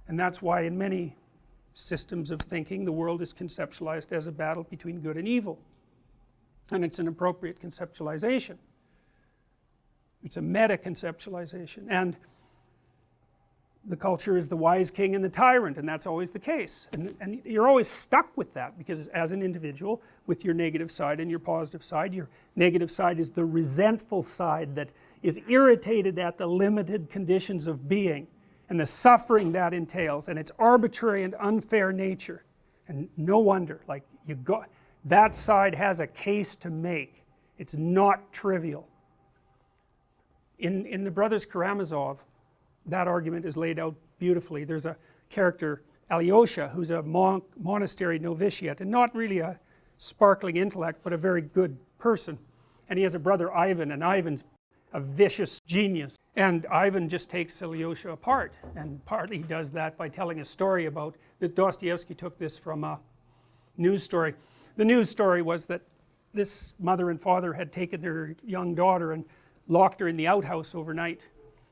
And that's why in many systems of thinking the world is conceptualized as a battle between good and evil, and it's an appropriate conceptualization. It's a meta conceptualization, and the culture is the wise king and the tyrant, and that's always the case, and you're always stuck with that, because as an individual with your negative side and your positive side, your negative side is the resentful side that is irritated at the limited conditions of being and the suffering that entails, and its arbitrary and unfair nature. And no wonder, like, that side has a case to make. It's not trivial. In the Brothers Karamazov, that argument is laid out beautifully. There's a character, Alyosha, who's a monastery novitiate, and not really a sparkling intellect, but a very good person. And he has a brother, Ivan, and Ivan's a vicious genius. And Ivan just takes Alyosha apart, and partly he does that by telling a story about, that Dostoevsky took this from a news story. The news story was that this mother and father had taken their young daughter and locked her in the outhouse overnight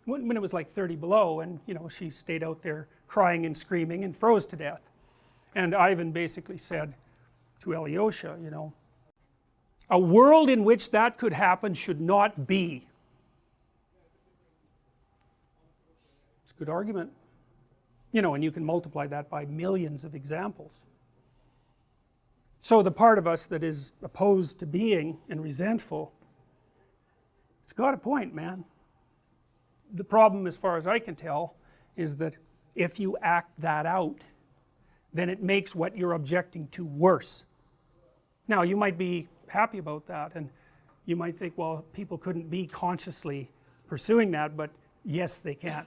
when it was like 30 below, and you know, she stayed out there crying and screaming and froze to death. And Ivan basically said to Alyosha, you know, a world in which that could happen should not be. It's a good argument, you know, and you can multiply that by millions of examples. So the part of us that is opposed to being and resentful, it's got a point, man. The problem, as far as I can tell, is that if you act that out, then it makes what you're objecting to worse. Now, you might be happy about that, and you might think, well, people couldn't be consciously pursuing that, but yes, they can.